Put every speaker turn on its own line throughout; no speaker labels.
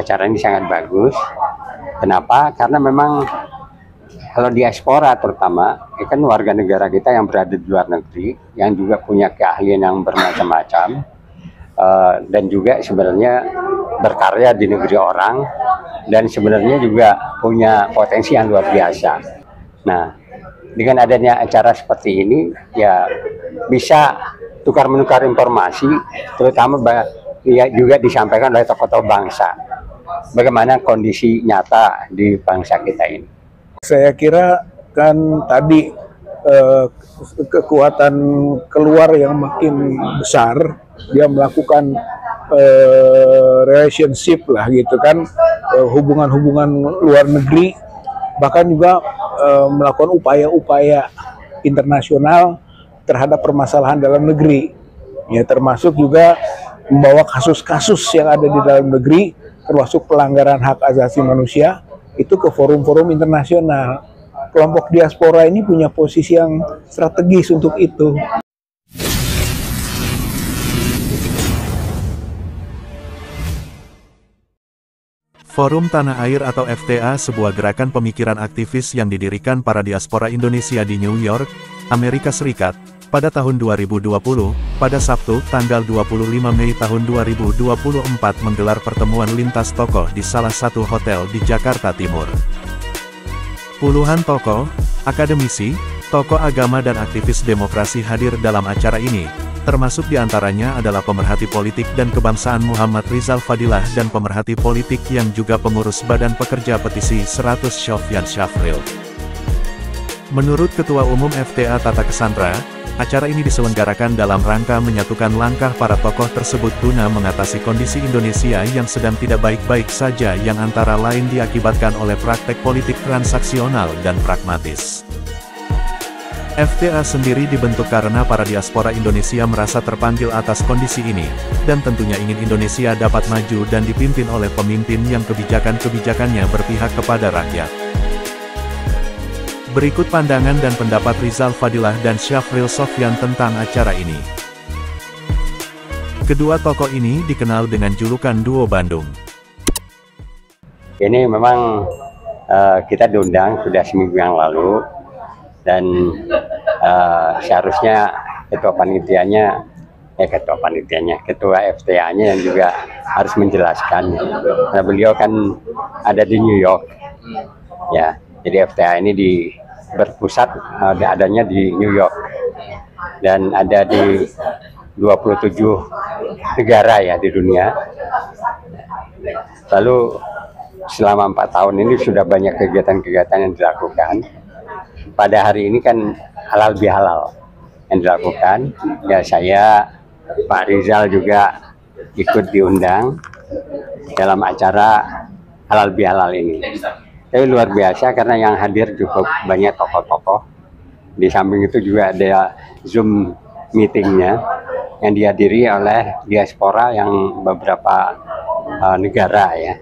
acara ini sangat bagus. Kenapa? Karena memang kalau diaspora terutama, kan warga negara kita yang berada di luar negeri, yang juga punya keahlian yang bermacam-macam, dan juga sebenarnya berkarya di negeri orang, dan sebenarnya juga punya potensi yang luar biasa. Nah, dengan adanya acara seperti ini, ya bisa tukar-menukar informasi, terutama ya juga disampaikan oleh tokoh-tokoh bangsa, bagaimana kondisi nyata di bangsa kita ini.
Saya kira kan tadi kekuatan keluar yang makin besar, dia melakukan relationship lah gitu kan, hubungan-hubungan luar negeri, bahkan juga melakukan upaya-upaya internasional terhadap permasalahan dalam negeri, ya termasuk juga membawa kasus-kasus yang ada di dalam negeri, termasuk pelanggaran hak asasi manusia, itu ke forum-forum internasional. Kelompok diaspora ini punya posisi yang strategis untuk itu.
Forum Tanah Air atau FTA, sebuah gerakan pemikiran aktivis yang didirikan para diaspora Indonesia di New York, Amerika Serikat, pada tahun 2020, pada Sabtu, tanggal 25 Mei tahun 2024 menggelar pertemuan lintas tokoh di salah satu hotel di Jakarta Timur. Puluhan tokoh, akademisi, tokoh agama dan aktivis demokrasi hadir dalam acara ini, termasuk diantaranya adalah pemerhati politik dan kebangsaan Muhammad Rizal Fadilah dan pemerhati politik yang juga pengurus Badan Pekerja Petisi 100 Sofyan Syafril. Menurut Ketua Umum FTA Tata Cassandra, acara ini diselenggarakan dalam rangka menyatukan langkah para tokoh tersebut guna mengatasi kondisi Indonesia yang sedang tidak baik-baik saja, yang antara lain diakibatkan oleh praktek politik transaksional dan pragmatis. FTA sendiri dibentuk karena para diaspora Indonesia merasa terpanggil atas kondisi ini, dan tentunya ingin Indonesia dapat maju dan dipimpin oleh pemimpin yang kebijakan-kebijakannya berpihak kepada rakyat. Berikut pandangan dan pendapat Rizal Fadilah dan Syafril Sofyan tentang acara ini. Kedua tokoh ini dikenal dengan julukan Duo Bandung.
Ini memang kita diundang sudah seminggu yang lalu, dan seharusnya ketua FTA-nya yang juga harus menjelaskan. Karena beliau kan ada di New York, ya. Jadi FTA ini berpusat adanya di New York, dan ada di 27 negara ya di dunia. Lalu selama 4 tahun ini sudah banyak kegiatan-kegiatan yang dilakukan. Pada hari ini kan halal bihalal yang dilakukan. Ya, saya, Pak Rizal juga ikut diundang dalam acara halal bihalal ini. Tapi luar biasa karena yang hadir cukup banyak tokoh-tokoh. Di samping itu juga ada Zoom meetingnya yang dihadiri oleh diaspora yang beberapa negara ya.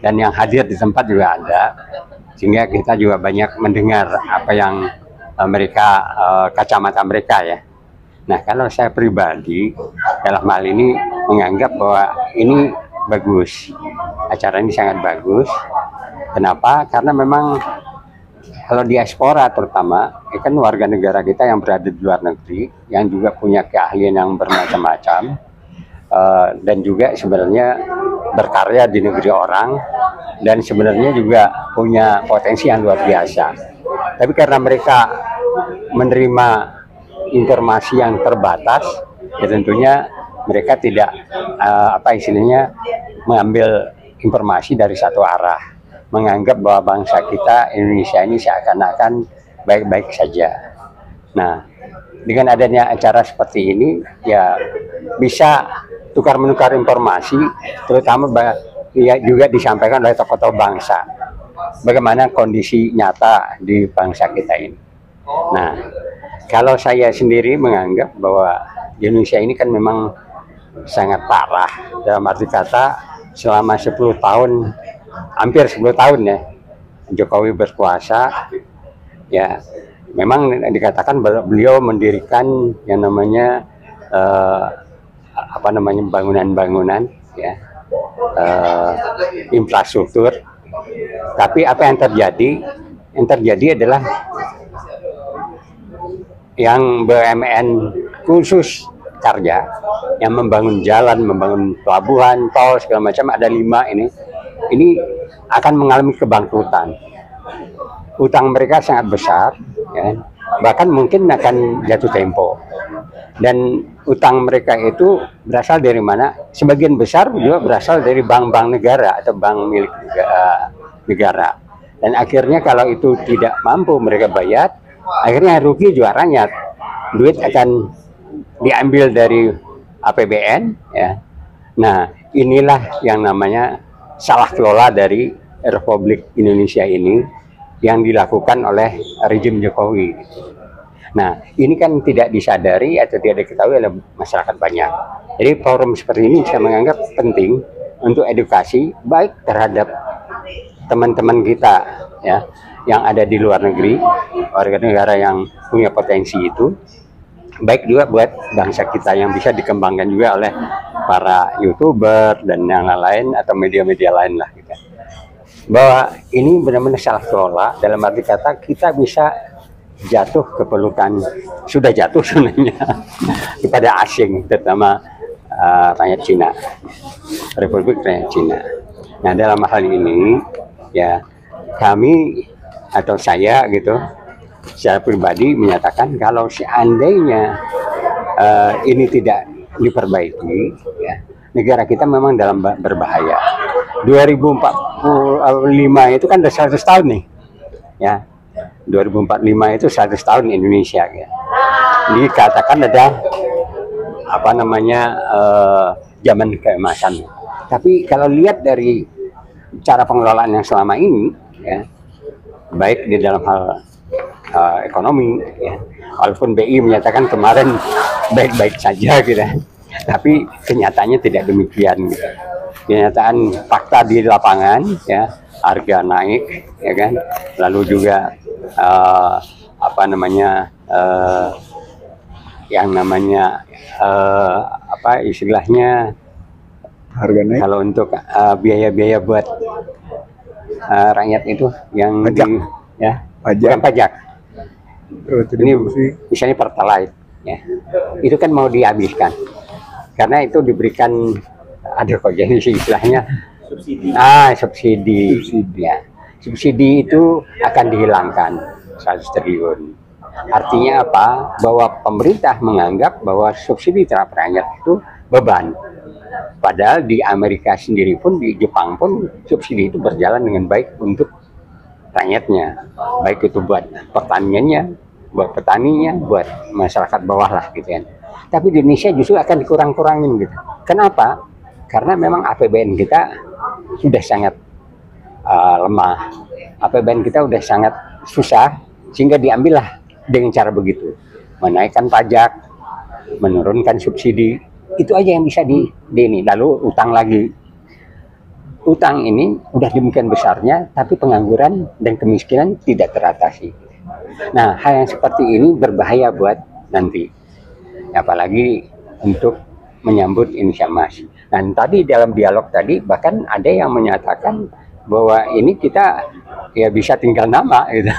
Dan yang hadir di tempat juga ada. Sehingga kita juga banyak mendengar apa yang mereka, kacamata mereka ya. Nah, kalau saya pribadi dalam hal ini menganggap bahwa ini bagus. Acara ini sangat bagus. Kenapa? Karena memang kalau diaspora terutama, kan warga negara kita yang berada di luar negeri, yang juga punya keahlian yang bermacam-macam, dan juga sebenarnya berkarya di negeri orang, dan sebenarnya juga punya potensi yang luar biasa. Tapi karena mereka menerima informasi yang terbatas, ya tentunya mereka tidak mengambil informasi dari satu arah, menganggap bahwa bangsa kita Indonesia ini seakan-akan baik-baik saja. Nah, dengan adanya acara seperti ini, ya bisa tukar-menukar informasi, terutama ya juga disampaikan oleh tokoh-tokoh bangsa, bagaimana kondisi nyata di bangsa kita ini. Nah, kalau saya sendiri menganggap bahwa di Indonesia ini kan memang sangat parah, dalam arti kata selama 10 tahun, hampir 10 tahun ya Jokowi berkuasa, ya memang dikatakan beliau mendirikan yang namanya bangunan-bangunan ya, infrastruktur. Tapi apa yang terjadi? Yang terjadi adalah yang BUMN khusus Karja yang membangun jalan, membangun pelabuhan, tol segala macam, ada 5 ini akan mengalami kebangkrutan. Utang mereka sangat besar, ya, bahkan mungkin akan jatuh tempo. Dan utang mereka itu berasal dari mana? Sebagian besar juga berasal dari bank-bank negara atau bank milik negara. Dan akhirnya kalau itu tidak mampu mereka bayar, akhirnya rugi juga rakyat. Duit akan diambil dari APBN, ya. Nah, inilah yang namanya salah kelola dari Republik Indonesia ini yang dilakukan oleh rejim Jokowi. Nah, ini kan tidak disadari atau tidak diketahui oleh masyarakat banyak. Jadi forum seperti ini saya menganggap penting untuk edukasi baik terhadap teman-teman kita, ya, yang ada di luar negeri, warga negara yang punya potensi itu, baik juga buat bangsa kita yang bisa dikembangkan juga oleh para YouTuber dan yang lain atau media-media lain lah, gitu. Bahwa ini benar-benar salah kelola, dalam arti kata kita bisa jatuh ke pelukan, sudah jatuh sebenarnya kepada asing, terutama rakyat Cina, Republik Rakyat Cina. Nah, dalam hal ini ya kami atau saya gitu secara pribadi menyatakan kalau seandainya ini tidak diperbaiki, ya, negara kita memang dalam berbahaya. 2045 itu kan udah 100 tahun nih, ya. 2045 itu 100 tahun Indonesia, ya. Dikatakan ada apa namanya zaman keemasan. Tapi kalau lihat dari cara pengelolaan yang selama ini, ya, baik di dalam hal ekonomi, ya, walaupun BI menyatakan kemarin baik-baik saja, gitu, tapi kenyataannya tidak demikian, gitu. Kenyataan fakta di lapangan, ya, harga naik, ya kan, lalu juga apa namanya yang namanya apa istilahnya
Harga naik.
kalau untuk biaya-biaya buat rakyat itu yang
Pajak.
ya
Pajak.
bukan pajak. Ini misalnya Pertalite, ya, itu kan mau dihabiskan karena itu diberikan, ada kok jadi istilahnya subsidi. Ya. Subsidi itu akan dihilangkan 100 triliun. Artinya apa? Bahwa pemerintah menganggap bahwa subsidi terhadap rakyat itu beban. Padahal di Amerika sendiri pun, di Jepang pun subsidi itu berjalan dengan baik untuk rakyatnya, baik itu buat pertaniannya, buat petaninya, buat masyarakat bawah lah, gitu kan. Tapi di Indonesia justru akan dikurang-kurangin, gitu. Kenapa? Karena memang APBN kita sudah sangat lemah, APBN kita sudah sangat susah, sehingga diambillah dengan cara begitu, menaikkan pajak, menurunkan subsidi, itu aja yang bisa di ini. Lalu utang lagi. Utang ini udah demikian besarnya, tapi pengangguran dan kemiskinan tidak teratasi. Nah, hal yang seperti ini berbahaya buat nanti, apalagi untuk menyambut Indonesia Emas. Dan tadi dalam dialog tadi bahkan ada yang menyatakan bahwa ini kita ya bisa tinggal nama, gitu.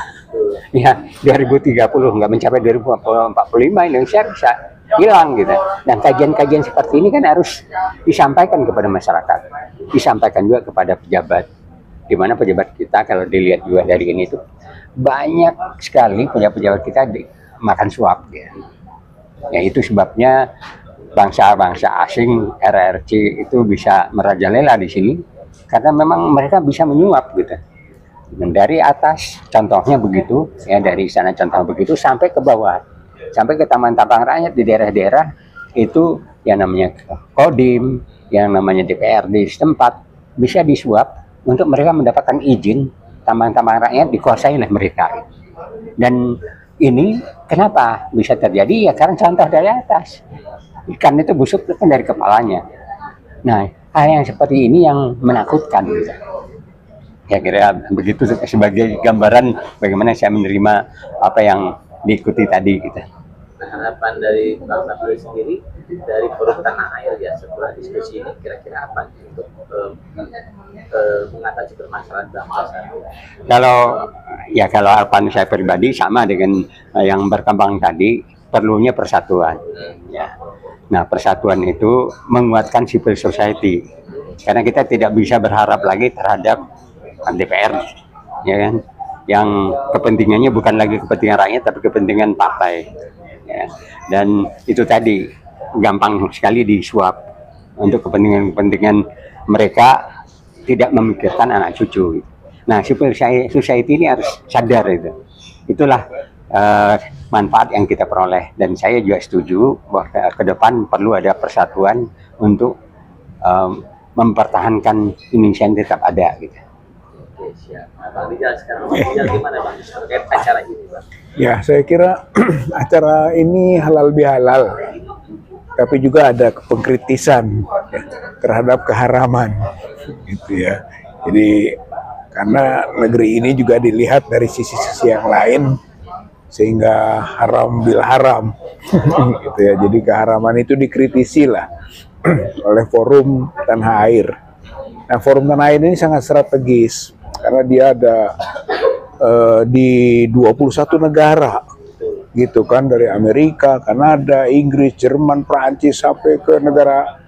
Ya 2030 nggak mencapai 2045 Indonesia bisa hilang, gitu. Dan kajian-kajian seperti ini kan harus disampaikan kepada masyarakat, disampaikan juga kepada pejabat. Di mana pejabat kita kalau dilihat juga dari ini tuh banyak sekali pejabat kita makan suap, ya. Ya itu sebabnya bangsa-bangsa asing RRC itu bisa merajalela di sini karena memang mereka bisa menyuap, gitu. Dan dari atas contohnya begitu, ya, dari sana contoh begitu sampai ke bawah, sampai ke taman-taman rakyat di daerah-daerah itu yang namanya Kodim, yang namanya DPRD setempat bisa disuap untuk mereka mendapatkan izin taman-taman rakyat dikuasai oleh mereka. Dan ini kenapa bisa terjadi? Ya karena contoh dari atas. Ikan itu busuk kan dari kepalanya. Nah, hal yang seperti ini yang menakutkan, gitu. Ya kira begitu sebagai gambaran bagaimana saya menerima apa yang diikuti tadi, gitu.
Harapan dari Bang Sapri sendiri dari Forum Tanah Air ya setelah diskusi ini kira-kira apa untuk mengatasi permasalahan bangsa?
Kalau harapan saya pribadi sama dengan yang berkembang tadi, perlunya persatuan. Ya. Nah, persatuan itu menguatkan civil society. Karena kita tidak bisa berharap lagi terhadap DPR, ya kan? Yang kepentingannya bukan lagi kepentingan rakyat, tapi kepentingan partai. Ya. Dan itu tadi gampang sekali disuap untuk kepentingan-kepentingan mereka, tidak memikirkan anak cucu. Nah, civil society ini harus sadar itu. Itulah manfaat yang kita peroleh. Dan saya juga setuju bahwa ke depan perlu ada persatuan untuk mempertahankan Indonesia yang tetap ada gitu.
Oke, siap. Nah, Bang Rijal sekarang gimana Bang terkait acara ini, Bang?
Ya, saya kira acara ini halal bihalal, tapi juga ada pengkritisan ya, terhadap keharaman, gitu ya. Jadi karena negeri ini juga dilihat dari sisi-sisi yang lain, sehingga haram bil haram, gitu ya. Jadi keharaman itu dikritisi lah oleh Forum Tanah Air. Nah, Forum Tanah Air ini sangat strategis karena dia ada di 21 negara, gitu kan, dari Amerika, Kanada, Inggris, Jerman, Prancis sampai ke negara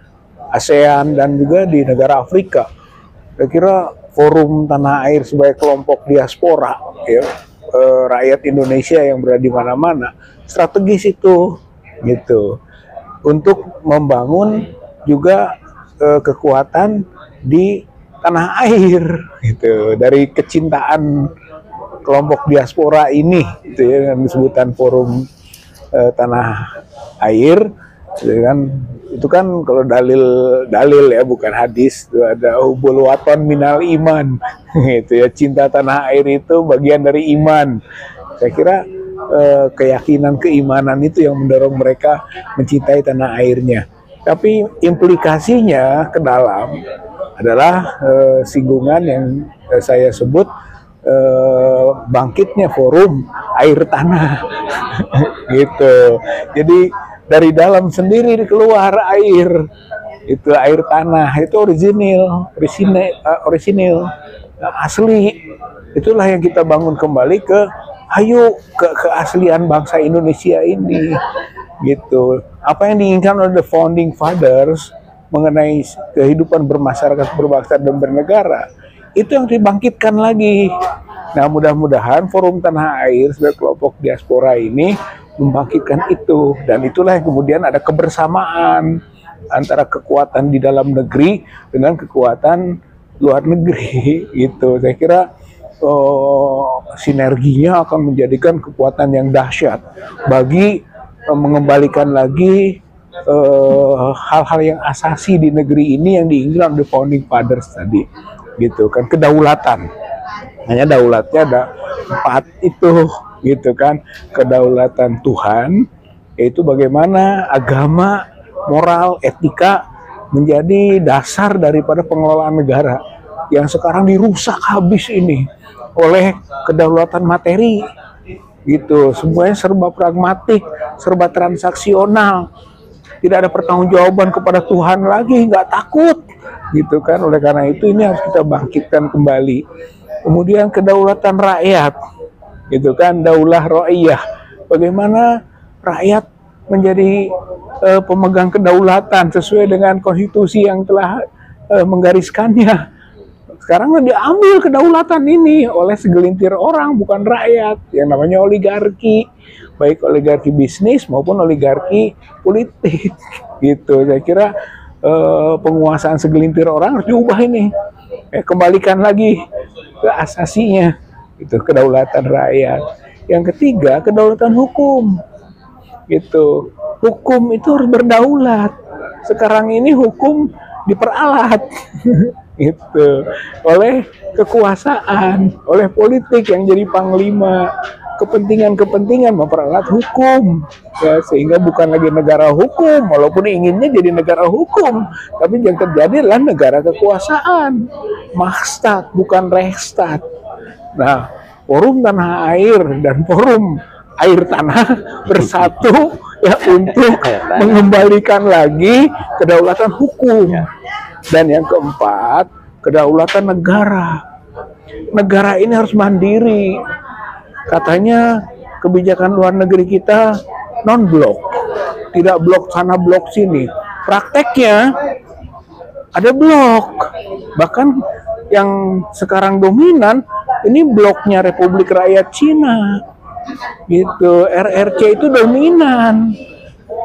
ASEAN dan juga di negara Afrika. Saya kira Forum Tanah Air sebagai kelompok diaspora, ya, rakyat Indonesia yang berada di mana-mana, strategis itu, gitu, untuk membangun juga kekuatan di tanah air, gitu, dari kecintaan kelompok diaspora ini, gitu ya, yang disebutan Forum Tanah Air, gitu kan. Itu kan kalau dalil ya, bukan hadis, itu ada hubul waton minal iman, gitu ya, cinta tanah air itu bagian dari iman. Saya kira keyakinan keimanan itu yang mendorong mereka mencintai tanah airnya. Tapi implikasinya ke dalam adalah singgungan yang saya sebut bangkitnya Forum Air Tanah, gitu. Jadi dari dalam sendiri keluar air, itu air tanah, itu orisinil, asli. Itulah yang kita bangun kembali ke keaslian bangsa Indonesia ini, gitu. Apa yang diinginkan oleh the founding fathers mengenai kehidupan bermasyarakat, berbangsa dan bernegara, itu yang dibangkitkan lagi. Nah, mudah-mudahan Forum Tanah Air sebagai kelompok diaspora ini membangkitkan itu, dan itulah yang kemudian ada kebersamaan antara kekuatan di dalam negeri dengan kekuatan luar negeri, gitu. Saya kira sinerginya akan menjadikan kekuatan yang dahsyat bagi mengembalikan lagi hal-hal yang asasi di negeri ini yang diinginkan oleh founding fathers tadi, gitu kan, kedaulatan. Hanya daulatnya ada 4 itu, gitu kan. Kedaulatan Tuhan, yaitu bagaimana agama, moral, etika menjadi dasar daripada pengelolaan negara yang sekarang dirusak habis ini oleh kedaulatan materi, gitu. Semuanya serba pragmatik, serba transaksional, tidak ada pertanggungjawaban kepada Tuhan lagi, nggak takut, gitu kan. Oleh karena itu ini harus kita bangkitkan kembali. Kemudian kedaulatan rakyat, gitu kan, daulah ra'iyah. Bagaimana rakyat menjadi pemegang kedaulatan sesuai dengan konstitusi yang telah menggariskannya. Sekarang diambil kedaulatan ini oleh segelintir orang, bukan rakyat, yang namanya oligarki, baik oligarki bisnis maupun oligarki politik, gitu. Saya kira penguasaan segelintir orang harus diubah ini, kembalikan lagi ke asasinya, itu kedaulatan rakyat. Yang ketiga, kedaulatan hukum, gitu. Hukum itu harus berdaulat. Sekarang ini hukum diperalat gitu oleh kekuasaan, oleh politik yang jadi panglima, kepentingan-kepentingan memperalat hukum, ya, sehingga bukan lagi negara hukum, walaupun inginnya jadi negara hukum, tapi yang terjadi adalah negara kekuasaan, Makstat bukan Reichstat. Nah, Forum Tanah Air dan Forum Air Tanah bersatu, ya untuk mengembalikan lagi kedaulatan hukum. Dan yang keempat, kedaulatan negara. Negara ini harus mandiri. Katanya kebijakan luar negeri kita non-blok, tidak blok sana blok sini. Prakteknya ada blok. Bahkan yang sekarang dominan ini bloknya Republik Rakyat Cina. Gitu, RRC itu dominan.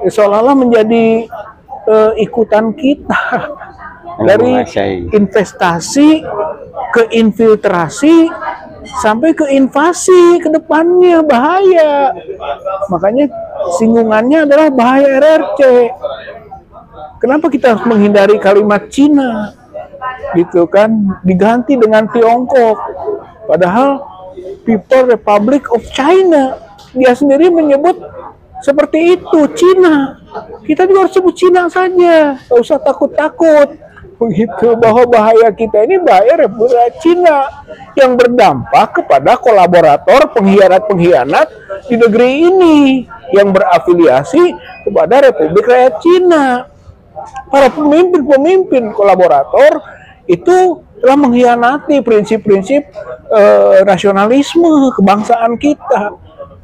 Seolah-olah menjadi ikutan kita. Dari investasi ke infiltrasi sampai ke invasi ke depannya, bahaya. Makanya singgungannya adalah bahaya RRC. Kenapa kita harus menghindari kalimat Cina? Gitu kan, diganti dengan Tiongkok. Padahal People Republic of China, dia sendiri menyebut seperti itu, Cina. Kita juga harus sebut Cina saja, nggak usah takut-takut. Begitu, bahwa bahaya kita ini bahaya Republik Cina yang berdampak kepada kolaborator pengkhianat-pengkhianat di negeri ini yang berafiliasi kepada Republik Rakyat Cina. Para pemimpin-pemimpin kolaborator itu telah mengkhianati prinsip-prinsip nasionalisme kebangsaan kita.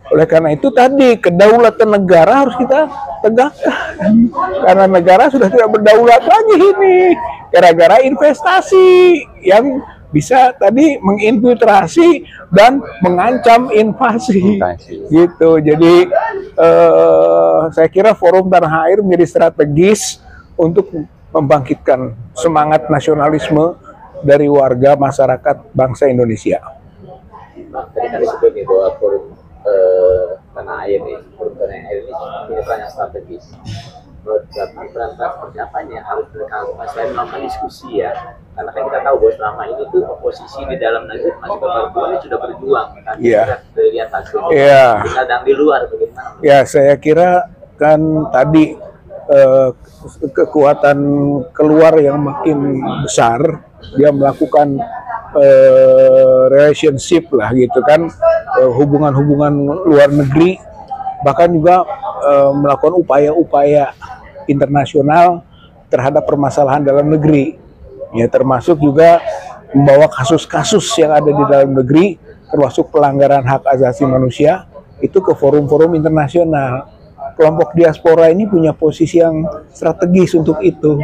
Oleh karena itu tadi kedaulatan negara harus kita tegakkan. Karena negara sudah tidak berdaulat lagi ini. Gara-gara investasi yang bisa tadi menginfiltrasi dan mengancam invasi. Gitu. Jadi saya kira Forum Tanah Air menjadi strategis untuk membangkitkan semangat nasionalisme dari warga masyarakat bangsa Indonesia.
Tadi kan disebut nih bahwa Forum Tanah Air nih, Forum Tanah Air ini punya peran yang strategis. Menurut Bapak, peran seperti apanya harus mereka lakukan selain melakukan diskusi ya? Karena kan kita tahu bahwa selama ini tuh oposisi di dalam negeri masih berjuang sudah berjuang kan? Lihat hasilnya. Kadang di luar bagaimana? Ya,
saya kira kan tadi kekuatan keluar yang makin besar, dia melakukan relationship lah gitu kan, hubungan-hubungan luar negeri, bahkan juga melakukan upaya-upaya internasional terhadap permasalahan dalam negeri, ya termasuk juga membawa kasus-kasus yang ada di dalam negeri, termasuk pelanggaran hak asasi manusia itu ke forum-forum internasional. Kelompok diaspora ini punya posisi yang strategis untuk itu,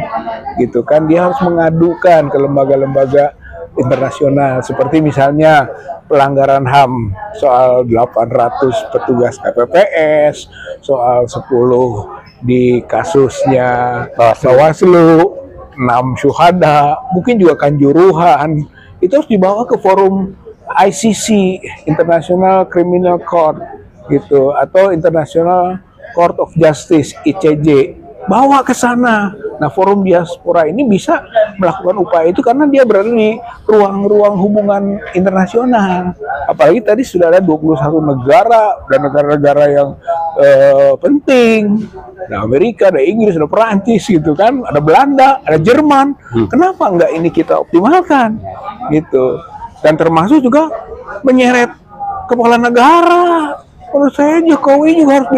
gitu kan. Dia harus mengadukan ke lembaga-lembaga internasional, seperti misalnya pelanggaran HAM soal 800 petugas KPPS, soal 10 di kasusnya Bawaslu, 6 syuhada, mungkin juga Kanjuruhan, itu harus dibawa ke forum ICC, International Criminal Court, gitu, atau International Court of Justice (ICJ), bawa ke sana. Nah, forum diaspora ini bisa melakukan upaya itu karena dia berada di ruang-ruang hubungan internasional. Apalagi tadi sudah ada 21 negara dan negara-negara yang penting. Ada Amerika, ada Inggris, ada Perancis gitu kan, ada Belanda, ada Jerman. Kenapa enggak ini kita optimalkan? Gitu. Dan termasuk juga menyeret kepala negara. Menurut saya Jokowi juga harus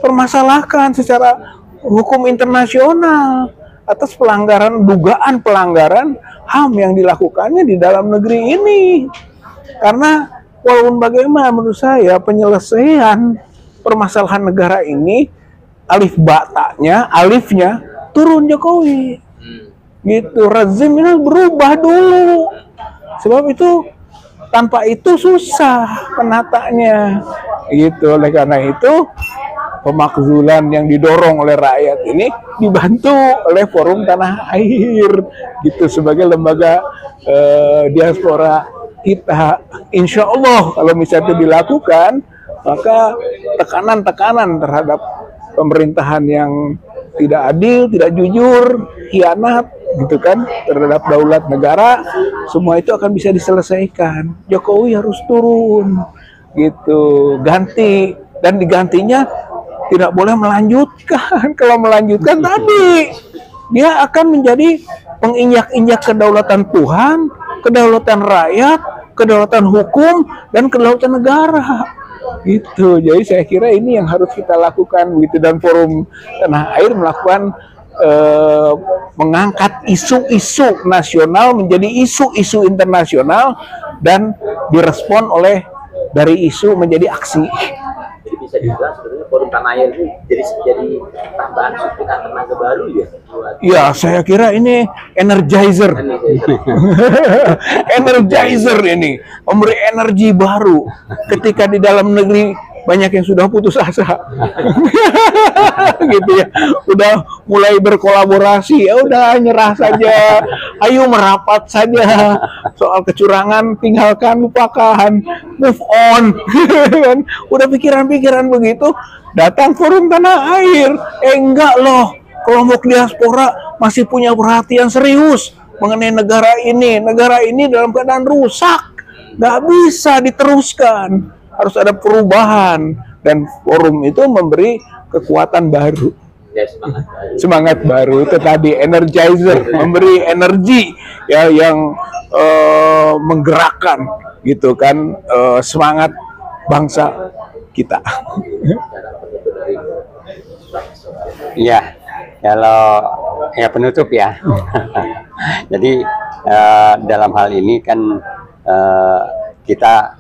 permasalahkan secara hukum internasional atas dugaan pelanggaran HAM yang dilakukannya di dalam negeri ini. Karena walaupun bagaimana menurut saya penyelesaian permasalahan negara ini alifnya turun Jokowi. Gitu, rezim ini berubah dulu. Sebab itu tanpa itu susah penatanya. Gitu, oleh karena itu pemakzulan yang didorong oleh rakyat ini dibantu oleh Forum Tanah Air gitu sebagai lembaga diaspora kita. Insya Allah kalau misalnya itu dilakukan, maka tekanan-tekanan terhadap pemerintahan yang tidak adil, tidak jujur, khianat gitu kan terhadap daulat negara, semua itu akan bisa diselesaikan. Jokowi harus turun gitu, ganti, dan digantinya tidak boleh melanjutkan. Kalau melanjutkan tadi dia akan menjadi penginjak-injak kedaulatan Tuhan, kedaulatan rakyat, kedaulatan hukum, dan kedaulatan negara. Gitu. Jadi saya kira ini yang harus kita lakukan gitu, dan Forum Tanah Air melakukan mengangkat isu-isu nasional menjadi isu-isu internasional dan direspon oleh dari isu menjadi aksi.
Jadi bisa dibilang sebenarnya Forum Tanah Air ini jadi tambahan suntikan tenaga baru ya buat
Ya, saya kira ini energizer. Energizer ini memberi energi baru ketika di dalam negeri banyak yang sudah putus asa. Gitu ya. Udah mulai berkolaborasi, ya udah nyerah saja. Ayo merapat saja. Soal kecurangan tinggalkan, lupakan, move on. Udah pikiran-pikiran begitu, datang Forum Tanah Air. Enggak loh. Kelompok diaspora masih punya perhatian serius mengenai negara ini. Negara ini dalam keadaan rusak, nggak bisa diteruskan. Harus ada perubahan, dan forum itu memberi kekuatan baru,
ya, semangat baru.
semangat baru. Itu tadi energizer, memberi energi ya yang menggerakkan gitu kan, semangat bangsa kita.
Ya, kalau ya penutup ya. Jadi dalam hal ini kan kita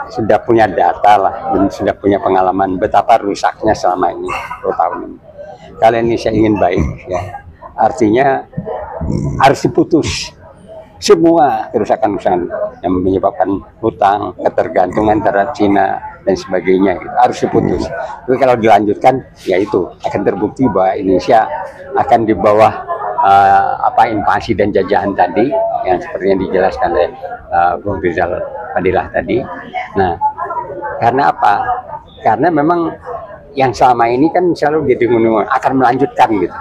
sudah punya data lah, dan sudah punya pengalaman betapa rusaknya selama ini 10 tahun ini. Kalau Indonesia ingin baik, ya artinya harus diputus semua kerusakan-kerusakan yang menyebabkan hutang, ketergantungan terhadap Cina dan sebagainya, gitu. Harus diputus. Tapi kalau dilanjutkan, ya itu akan terbukti bahwa Indonesia akan di bawah invasi dan jajahan tadi, yang seperti yang dijelaskan oleh Bung Rizal Fadilah tadi. Nah, karena apa? Karena memang yang selama ini kan selalu didengung akan melanjutkan gitu.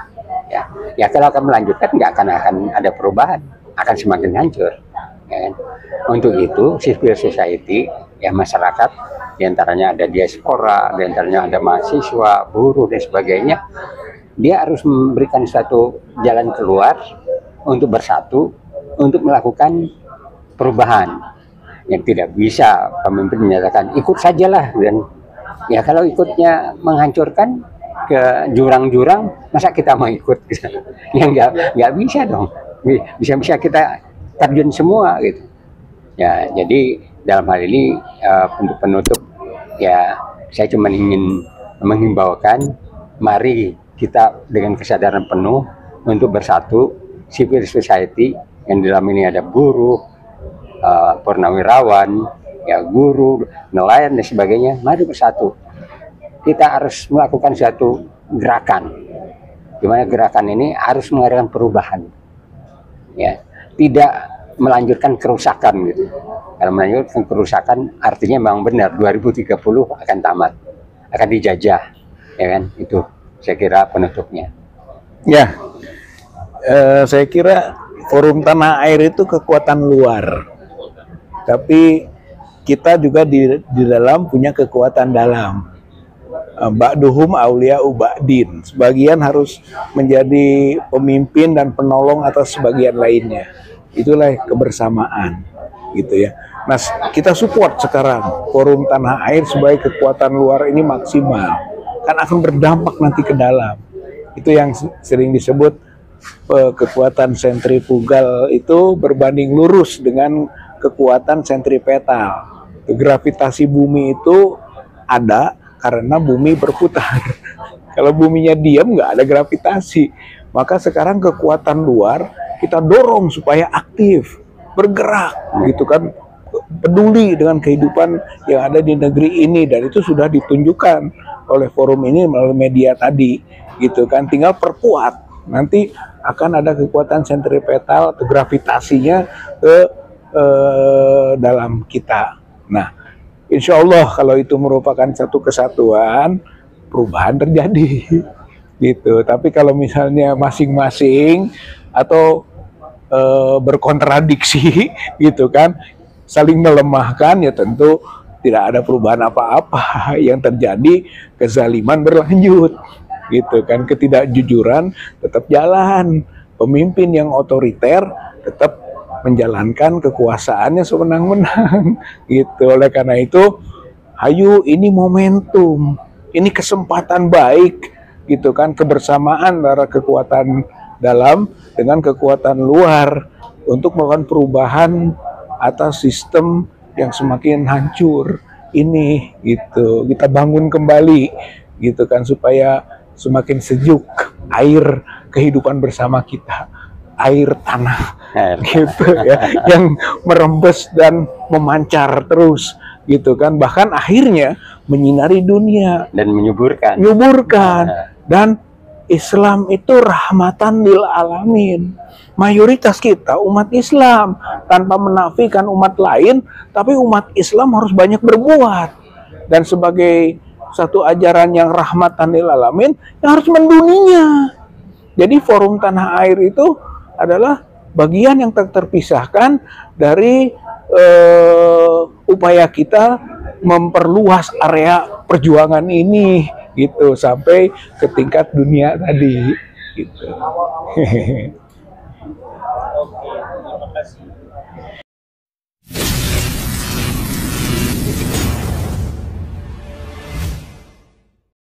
Ya kalau akan melanjutkan nggak akan ada perubahan, akan semakin hancur. Ya kan? Untuk itu civil society, ya masyarakat, diantaranya ada diaspora, diantaranya ada mahasiswa, buruh dan sebagainya, dia harus memberikan suatu jalan keluar untuk bersatu, untuk melakukan perubahan. Yang tidak bisa pemimpin menyatakan ikut sajalah, dan ya kalau ikutnya menghancurkan ke jurang-jurang, masa kita mau ikut? Ya nggak bisa dong. Bisa-bisa kita terjun semua gitu. Ya jadi dalam hal ini untuk penutup ya saya cuma ingin menghimbaukan, mari kita dengan kesadaran penuh untuk bersatu, civil society yang di dalam ini ada buruh, purnawirawan, ya guru, nelayan dan sebagainya, mari bersatu. Kita harus melakukan suatu gerakan, di mana gerakan ini harus mengadakan perubahan, ya, tidak melanjutkan kerusakan gitu. Kalau melanjutkan kerusakan artinya memang benar 2030 akan tamat, akan dijajah, ya kan? Itu saya kira penutupnya.
Ya, saya kira Forum Tanah Air itu kekuatan luar, tapi kita juga di dalam punya kekuatan dalam. Ba'duhum awliya'u ba'din. Sebagian harus menjadi pemimpin dan penolong atas sebagian lainnya. Itulah kebersamaan, gitu ya. Nah, kita support sekarang Forum Tanah Air sebagai kekuatan luar ini maksimal, kan akan berdampak nanti ke dalam. Itu yang sering disebut kekuatan sentrifugal itu berbanding lurus dengan kekuatan sentripetal. Gravitasi bumi itu ada karena bumi berputar. Kalau buminya diam, nggak ada gravitasi. Maka sekarang kekuatan luar kita dorong supaya aktif, bergerak, gitu kan, peduli dengan kehidupan yang ada di negeri ini, dan itu sudah ditunjukkan oleh forum ini melalui media tadi, gitu kan. Tinggal perkuat, nanti akan ada kekuatan sentripetal atau gravitasinya ke dalam kita. Nah, insya Allah kalau itu merupakan satu kesatuan, perubahan terjadi, gitu. Tapi kalau misalnya masing-masing atau berkontradiksi, gitu kan, saling melemahkan, ya tentu tidak ada perubahan apa-apa. Yang terjadi kezaliman berlanjut, gitu kan, ketidakjujuran tetap jalan, pemimpin yang otoriter tetap menjalankan kekuasaannya sewenang-wenang, gitu. Oleh karena itu Hayu, ini momentum, ini kesempatan baik gitu kan, kebersamaan antara kekuatan dalam dengan kekuatan luar untuk melakukan perubahan atas sistem yang semakin hancur ini gitu. Kita bangun kembali gitu kan, supaya semakin sejuk air kehidupan bersama kita, air tanah gitu ya, yang merembes dan memancar terus gitu kan, bahkan akhirnya menyinari dunia
dan menyuburkan.
Dan Islam itu rahmatan lil alamin. Mayoritas kita umat Islam, tanpa menafikan umat lain, tapi umat Islam harus banyak berbuat. Dan sebagai satu ajaran yang rahmatan lil alamin, yang harus mendunia. Jadi forum tanah air itu adalah bagian yang terpisahkan dari upaya kita memperluas area perjuangan ini gitu sampai ke tingkat dunia tadi gitu.
Oke, terima kasih.